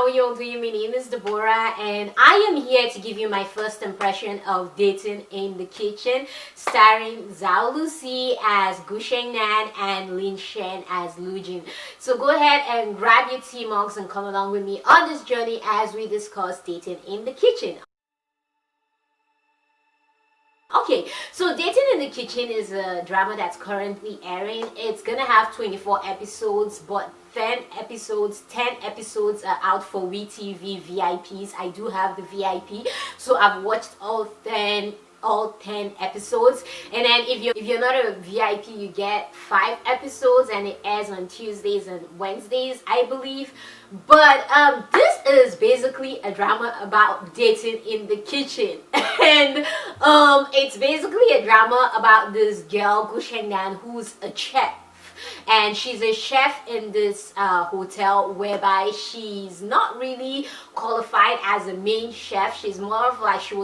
you all doing? My name is Deborah and I am here to give you my first impression of Dating in the Kitchen, starring Zhao Lucy as Gu Shengnan and Lin Shen as Lu Jin. So go ahead and grab your tea mugs and come along with me on this journey as we discuss Dating in the Kitchen. Okay, so Dating in the Kitchen is a drama that's currently airing. It's gonna have 24 episodes, but 10 episodes are out for WeTV VIPs. I do have the VIP, so I've watched all 10 episodes. And then if you're not a VIP, you get 5 episodes, and it airs on Tuesdays and Wednesdays, I believe. But this is basically a drama about dating in the kitchen. And it's basically a drama about this girl Gu Shengnan, who's a chef. And she's a chef in this hotel, whereby she's not really qualified as a main chef. She was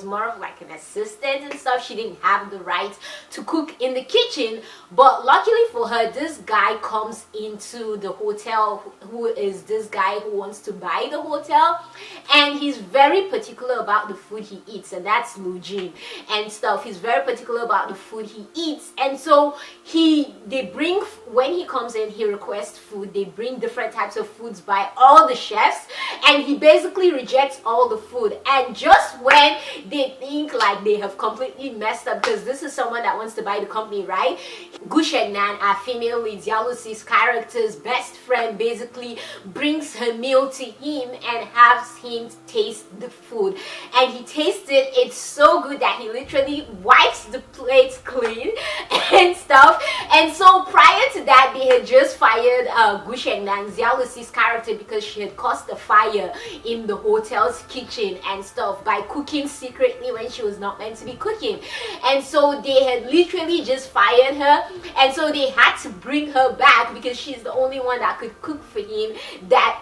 more of like an assistant and stuff. She didn't have the right to cook in the kitchen, but luckily for her, this guy comes into the hotel, who is this guy who wants to buy the hotel, and he's very particular about the food he eats, and that's Lu Jin and stuff. He's very particular about the food he eats, and so when he comes in, he requests food. They bring different types of foods by all the chefs, and he basically rejects all the food. And just when they think like they have completely messed up, because this is someone that wants to buy the company, right? Gu Shengnan, our female lead, Zhao Lucy's character's best friend, basically brings her meal to him and has him taste the food. And he tastes it. It's so good that he literally wipes the plates clean and stuff. And so prior to that, they had just fired Gu Shengnan, Zhao Lucy's character, because she had caused a fire in the hotel's kitchen and stuff by cooking secretly when she was not meant to be cooking. And so they had literally just fired her, and so they had to bring her back because she's the only one that could cook for him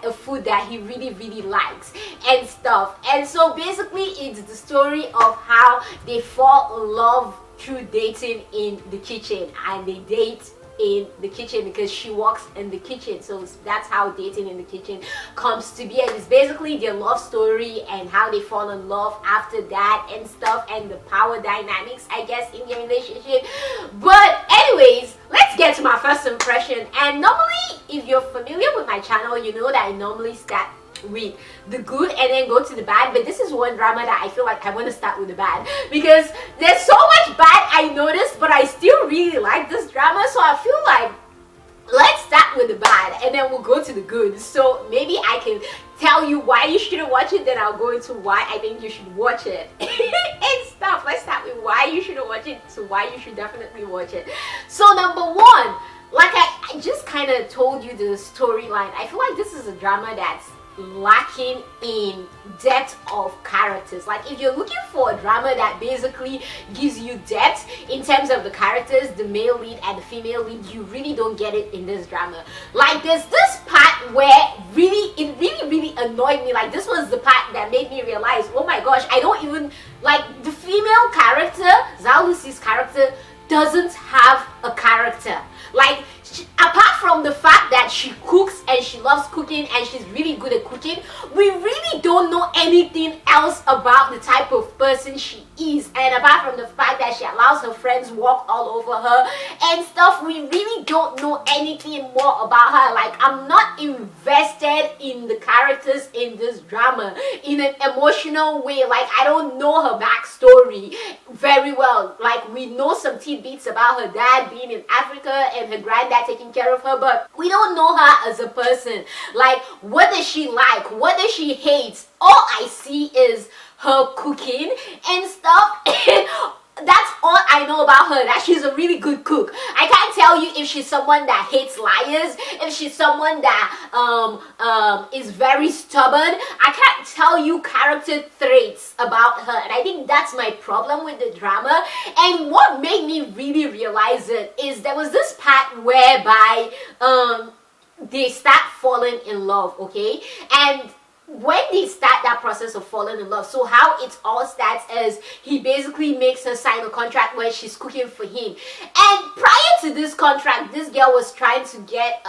a food that he really likes and stuff. And so basically it's the story of how they fall in love through dating in the kitchen, and they date in the kitchen because she works in the kitchen. So that's how Dating in the Kitchen comes to be, and it's basically their love story and how they fall in love after that and stuff, and the power dynamics, I guess, in their relationship. But anyways, let's get to my first impression. And normally, if you're familiar with my channel, you know that I normally start with the good and then go to the bad, but this is one drama that I feel like I want to start with the bad, because there's so much bad I noticed, but I still really like this drama. So I feel like let's start with the bad and then we'll go to the good. So maybe I can tell you why you shouldn't watch it, then I'll go into why I think you should watch it and stuff. Let's start with why you shouldn't watch it to why you should definitely watch it. So number one, like I just kind of told you the storyline, I feel like this is a drama that's lacking in depth of characters. Like if you're looking for a drama that basically gives you depth in terms of the characters, the male lead and the female lead, you really don't get it in this drama. Like there's this part where it really annoyed me. Like this was the part that made me realize, oh my gosh, I don't even like the female character. Zhao Lucy's character doesn't have a character. Like apart from the fact that she cooks and she loves cooking and she's really good at cooking, we really don't know anything else about the type of person she is. And apart from the fact that she allows her friends walk all over her and stuff, we really don't know anything more about her. Like I'm not invested in the characters in this drama in an emotional way. Like I don't know her backstory very well. Like we know some tidbits about her dad being in Africa and her granddad taking care of her, but we don't know her as a person. Like what does she like, what does she hate? All I see is her cooking and stuff. That's all I know about her, that she's a really good cook. I can't tell you if she's someone that hates liars, if she's someone that is very stubborn. I can't tell you character traits about her, and I think that's my problem with the drama. And what made me really realize it is there was this part whereby they start falling in love, okay? And when they start that process of falling in love, so how it all starts is he basically makes her sign a contract where she's cooking for him. And prior to this contract, this girl was trying to get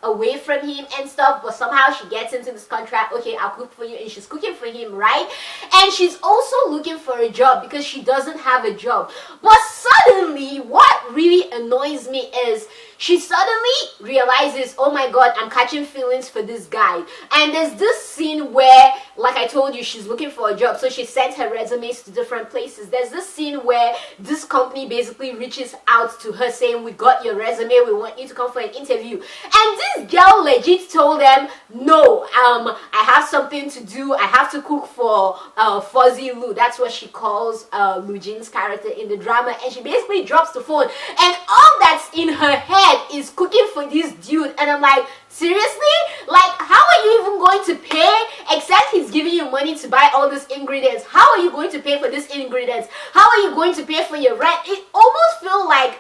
away from him and stuff, but somehow she gets into this contract. Okay, I'll cook for you, and she's cooking for him, right? And she's also looking for a job because she doesn't have a job. But suddenly, what really annoys me is she suddenly realizes, oh my god, I'm catching feelings for this guy. And there's this scene where, like I told you, she's looking for a job, so she sent her resumes to different places. There's this scene where this company basically reaches out to her saying, we got your resume, we want you to come for an interview. And this girl legit told them, no, I have something to do, I have to cook for Fuzzy Lou. That's what she calls Lou Jin's character in the drama. And she basically drops the phone, and all that's in her head is cooking for this dude. And I'm like, seriously? Like, how are you even going to pay? Except he's giving you money to buy all these ingredients. How are you going to pay for these ingredients? How are you going to pay for your rent? It almost feels like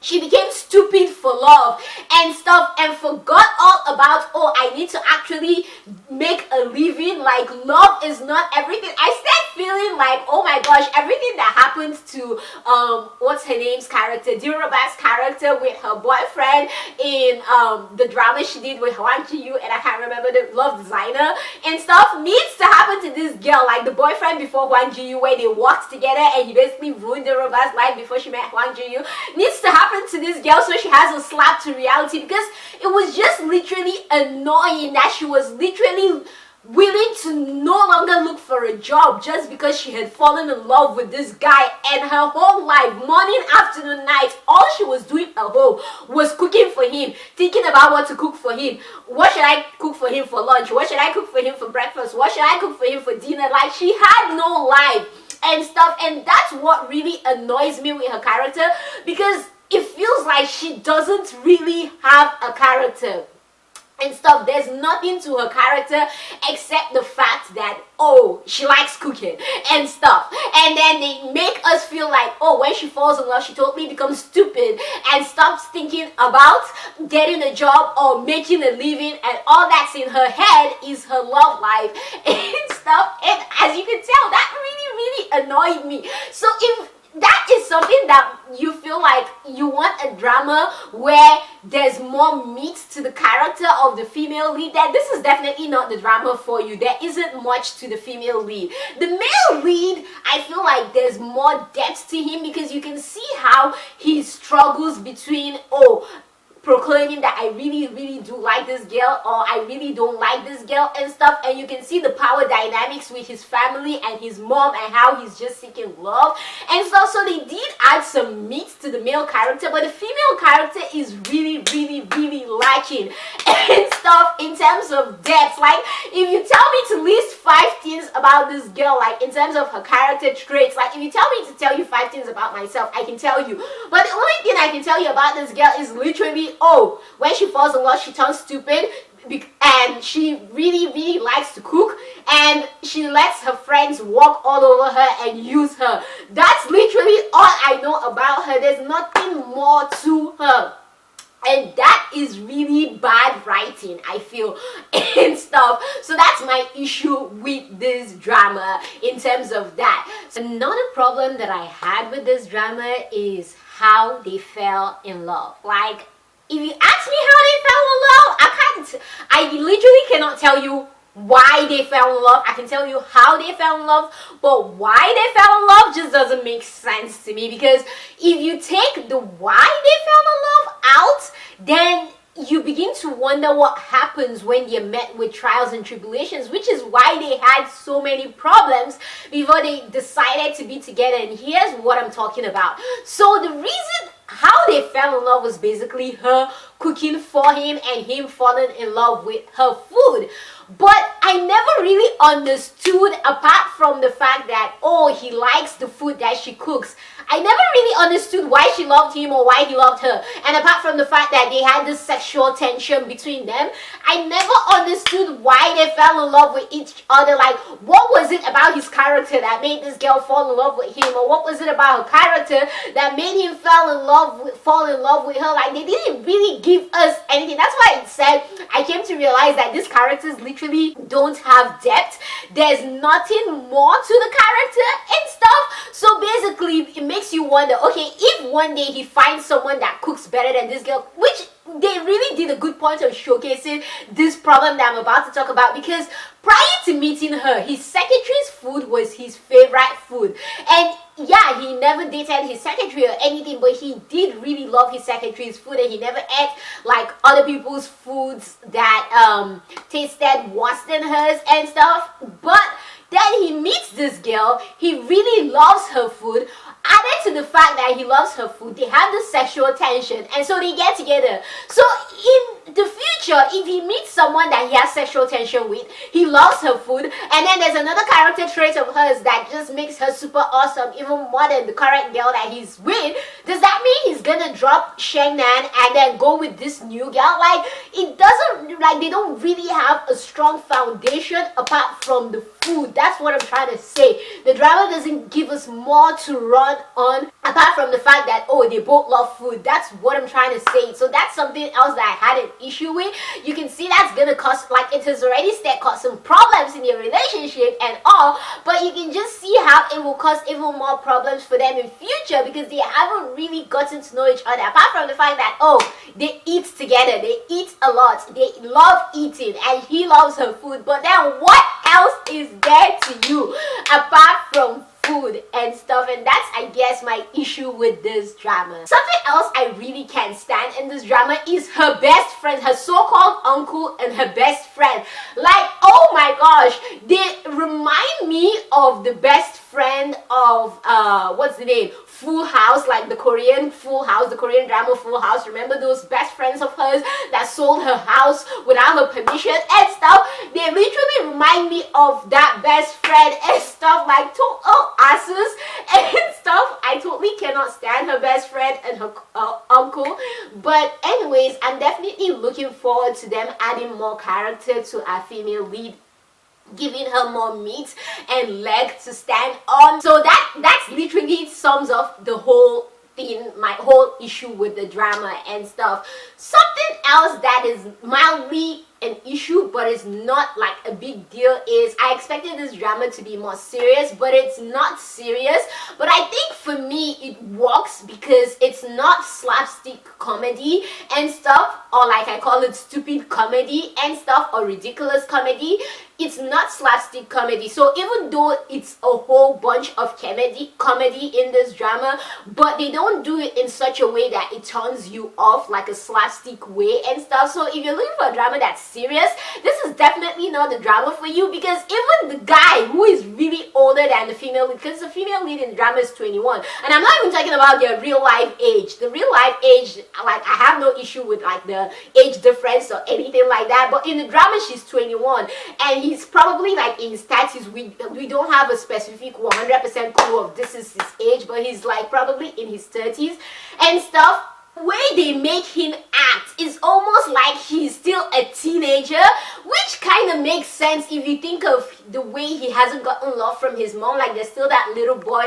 she became stupid for love and stuff, and forgot all about, oh, I need to actually make a living. Like, love is not everything. I started feeling like, oh my gosh, everything that happened to what's her name's character, Dilruba's character, with her boyfriend in the drama she did with Hwang Ji-yoo, and I can't remember the love designer and stuff, needs to happen to this girl. Like the boyfriend before Hwang Ji-yoo, where they walked together and he basically ruined Dilruba's life before she met Hwang Ji-yoo, needs to happen to this girl, so she has a slap to reality. Because it was just literally annoying that she was literally willing to no longer look for a job just because she had fallen in love with this guy, and her whole life, morning, afternoon, night, all she was doing at home was cooking for him, thinking about what to cook for him. What should I cook for him for lunch? What should I cook for him for breakfast? What should I cook for him for dinner? Like, she had no life and stuff. And that's what really annoys me with her character, because it feels like she doesn't really have a character and stuff. There's nothing to her character except the fact that, oh, she likes cooking and stuff. And then they make us feel like, oh, when she falls in love, she totally becomes stupid and stops thinking about getting a job or making a living, and all that's in her head is her love life and stuff. And as you can tell, that really annoyed me. So if that is something that you feel like you want a drama where there's more meat to the character of the female lead, then this is definitely not the drama for you. There isn't much to the female lead. The male lead, I feel like there's more depth to him, because you can see how he struggles between, oh, proclaiming that I really do like this girl, or I really don't like this girl and stuff. And you can see the power dynamics with his family and his mom, and how he's just seeking love and stuff. So they did add some meat to the male character, but the female character is really lacking and stuff in terms of depth. Like, if you tell me to list 5 things about this girl, like in terms of her character traits, like if you tell me to tell you 5 things about myself, I can tell you, but the only thing I can tell you about this girl is literally, oh, when she falls in love, she turns stupid, and she really likes to cook, and she lets her friends walk all over her and use her. That's literally all I know about her. There's nothing more to her. And that is really bad writing, I feel, and stuff. So that's my issue with this drama in terms of that. So another problem that I had with this drama is how they fell in love. Like, if you ask me how they fell in love, I literally cannot tell you why they fell in love. I can tell you how they fell in love, but why they fell in love just doesn't make sense to me. Because if you take the why they fell in love out, then you begin to wonder what happens when you're met with trials and tribulations, which is why they had so many problems before they decided to be together. And here's what I'm talking about. So the reason how they fell in love was basically her cooking for him and him falling in love with her food. But I never really understood, apart from the fact that, oh, he likes the food that she cooks, I never really understood why she loved him or why he loved her. And apart from the fact that they had this sexual tension between them, I never understood why they fell in love with each other. Like, what was it about his character that made this girl fall in love with him? Or what was it about her character that made him fall in love with her? Like, they didn't really give us anything. That's why it said, I came to realize that these characters literally don't have depth. There's nothing more to the character and stuff. So basically, it makes you wonder, okay, if one day he finds someone that cooks better than this girl, which they really did a good point of showcasing this problem that I'm about to talk about, because prior to meeting her, his secretary's food was his favorite food. And yeah, he never dated his secretary or anything, but he did really love his secretary's food, and he never ate like other people's foods that tasted worse than hers and stuff. But then he meets this girl, he really loves her food. Added to the fact that he loves her food, they have this sexual tension, and so they get together. So in the future, if he meets someone that he has sexual tension with, he loves her food, and then there's another character trait of hers that just makes her super awesome, even more than the current girl that he's with, does that mean he's gonna drop Sheng Nan and then go with this new girl? Like, it doesn't, like, they don't really have a strong foundation apart from the food. That's what I'm trying to say. The drama doesn't give us more to run on apart from the fact that, oh, they both love food. That's what I'm trying to say. So that's something else that I had an issue with. You can see that's gonna cause, like, it has already caused some problems in their relationship and all, but you can just see how it will cause even more problems for them in future, because they haven't really gotten to know each other, apart from the fact that, oh, they eat together, they eat a lot, they love eating, and he loves her food. But then what else is there to you apart from food and stuff? And that's, I guess, my issue with this drama. Something else I really can't stand in this drama is her best friend, her so-called uncle and her best friend. Like, oh my gosh, they remind me of the best friend of what's the name, Full House, like the Korean Full House, the Korean drama Full House. Remember those best friends of hers that sold her house without her permission and stuff? They literally remind me of that best friend and stuff, like asses and stuff. I totally cannot stand her best friend and her uncle. But anyways, I'm definitely looking forward to them adding more character to our female lead, giving her more meat and leg to stand on. So that's literally sums up the whole thing, my whole issue with the drama and stuff. Something else that is mildly an issue but it's not like a big deal is, I expected this drama to be more serious, but it's not serious. But I think for me it works because it's not slapstick comedy and stuff, or like I call it stupid comedy and stuff, or ridiculous comedy. It's not slapstick comedy. So even though it's a whole bunch of comedy in this drama, but they don't do it in such a way that it turns you off like a slapstick way and stuff. So if you're looking for a drama that's serious, this is definitely not the drama for you, because even the guy who is really older than the female lead, because the female lead in the drama is 21, and I'm not even talking about their real life age. The real life age, like, I have no issue with like the age difference or anything like that, but in the drama she's 21 and he's probably like in his 30s. We don't have a specific 100% clue of this is his age, but he's like probably in his 30s and stuff. The way they make him act is almost like he's still a teenager, which kind of makes sense if you think of the way he hasn't gotten love from his mom. Like, there's still that little boy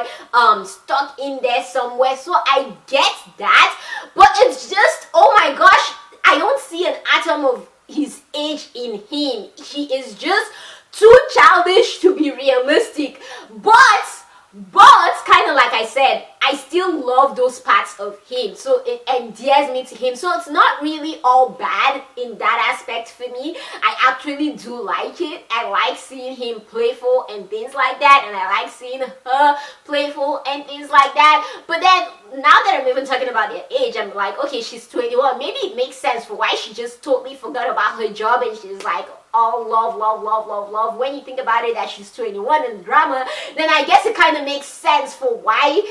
stuck in there somewhere. So I get that, but it's just, oh my gosh, I don't see an atom of his age in him. He is just too childish to be realistic. But kind of like I said, I still love those parts of him, so it endears me to him. So it's not really all bad in that aspect for me. I actually do like it. I like seeing him playful and things like that, and I like seeing her playful and things like that. But then now that I'm even talking about their age, I'm like, okay, she's 21. Maybe it makes sense for why she just totally forgot about her job and she's like all love. When you think about it, that she's 21 in the drama, then I guess it kind of makes sense for why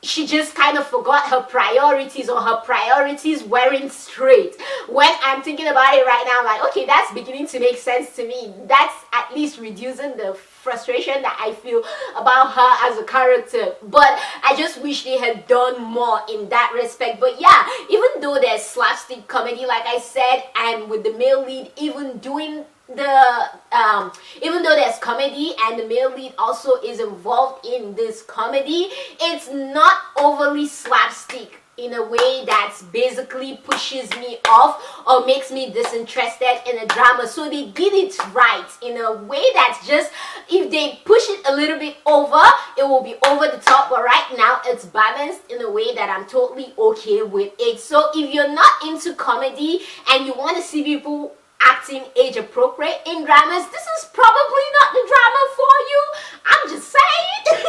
she just kind of forgot her priorities, or her priorities weren't straight. When I'm thinking about it right now, I'm like, okay, that's beginning to make sense to me. That's at least reducing the frustration that I feel about her as a character. But I just wish they had done more in that respect. But yeah, even though there's slapstick comedy, like I said, and with the male lead even doing even though there's comedy and the male lead also is involved in this comedy, it's not overly slapstick in a way that basically pushes me off or makes me disinterested in a drama. So they did it right in a way that's just If they push it a little bit over, it will be over the top, but right now it's balanced in a way that I'm totally okay with it. So if you're not into comedy and you want to see people acting age appropriate in dramas, this is probably not the drama for you. I'm just saying.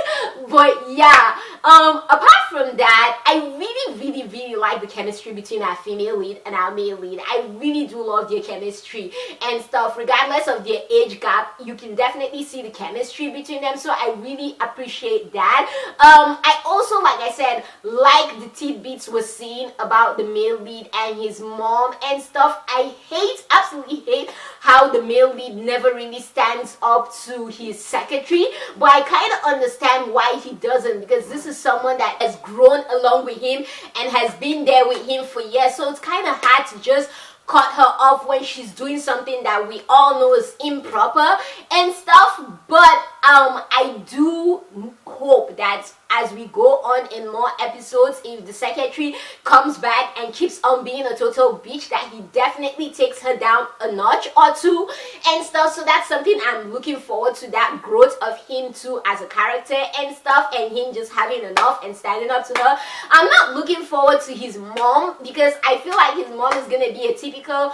But yeah, apart from that, I really like the chemistry between our female lead and our male lead. I really do love their chemistry and stuff. Regardless of their age gap, you can definitely see the chemistry between them, so I really appreciate that. I also, like I said, like the tidbits we're seeing about the male lead and his mom and stuff. I absolutely hate how the male lead never really stands up to his secretary, but I kind of understand why he doesn't, because this is someone that has grown along with him and has been there with him for years, so it's kind of hard to just cut her off when she's doing something that we all know is improper and stuff. But I do hope that as we go on in more episodes, if the secretary comes back and keeps on being a total bitch, that he definitely takes her down a notch or two and stuff. So that's something I'm looking forward to, that growth of him too as a character and stuff, and him just having enough and standing up to her. I'm not looking forward to his mom, because I feel like his mom is gonna be a typical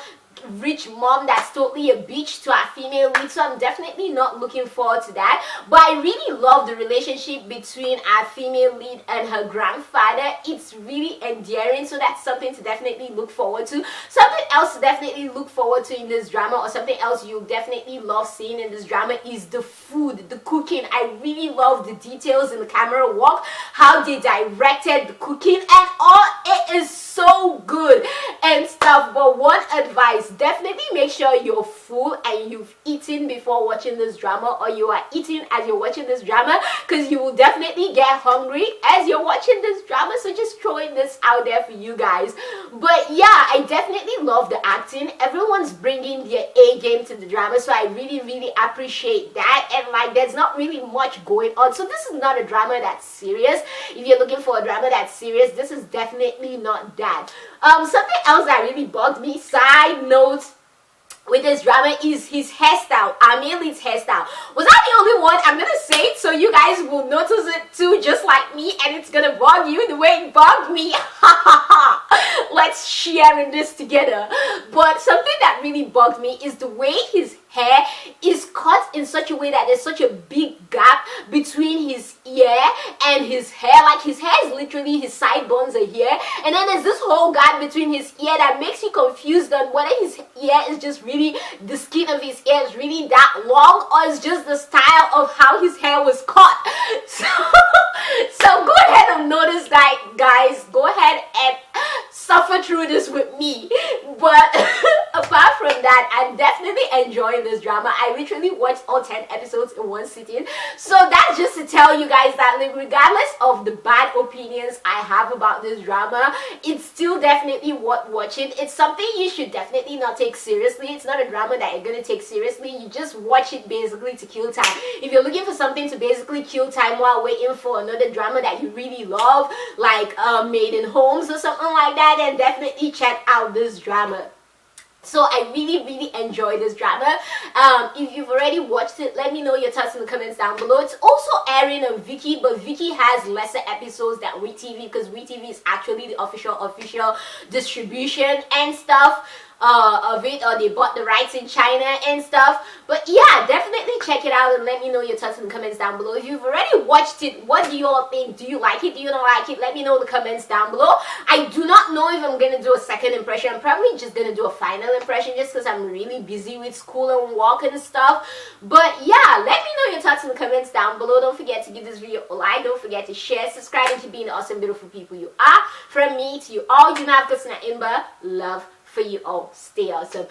rich mom that's totally a bitch to our female lead, so I'm definitely not looking forward to that. But I really love the relationship between our female lead and her grandfather. It's really endearing, so that's something to definitely look forward to. Something else to definitely look forward to in this drama, or something else you definitely love seeing in this drama, is the food, the cooking. I really love the details in the camera work, how they directed the cooking and all. It is so good and stuff. But one advice, definitely make sure you're full and you've eaten before watching this drama, or you are eating as you're watching this drama, because you will definitely get hungry as you're watching this drama. So just throwing this out there for you guys. But yeah, I definitely love the acting. Everyone's bringing their A game to the drama, so I really appreciate that. And like, there's not really much going on, so this is not a drama that's serious. If you're looking for a drama that's serious, this is definitely not that. Something else that really bugged me, side note, with this drama is his hairstyle. Our male lead's hairstyle. Was I the only one? I'm gonna say it so you guys will notice it too, just like me, and it's gonna bug you the way it bugged me. Let's share in this together. But something that really bugged me is the way his hair is cut in such a way that there's such a big gap between his ear and his hair. Like, his hair is literally, his sideburns are here, and then there's this whole gap between his ear that makes you confused on whether his ear is just really, the skin of his ear is really that long, or it's just the style of how his hair was cut. So go ahead and notice that, guys. Go ahead and suffer through this with me. But apart from that, I'm definitely enjoying this drama. I literally watched all 10 episodes in one sitting. So that's just to tell you guys that, like, regardless of the bad opinions I have about this drama, it's still definitely worth watching. It's something you should definitely not take seriously. It's not a drama that you're gonna take seriously. You just watch it basically to kill time. If you're looking for something to basically kill time while waiting for another drama that you really love, like Made in Homes or something like that, then definitely check out this drama. So I really enjoy this drama. If you've already watched it, let me know your thoughts in the comments down below. It's also airing on Viki, but Viki has lesser episodes than WeTV, because WeTV is actually the official distribution and stuff of it, or they bought the rights in China and stuff. But yeah, definitely check it out and let me know your thoughts in the comments down below. If you've already watched it, what do you all think? Do you like it? Do you not like it? Let me know in the comments down below. I do not know if I'm gonna do a second impression. I'm probably just gonna do a final impression, just because I'm really busy with school and work and stuff. But yeah, let me know your thoughts in the comments down below. Don't forget to give this video a like. Don't forget to share, subscribe, and keep being the awesome, beautiful people you are. From me to you all, you know, I've got Imba. Love for you all. Stay awesome.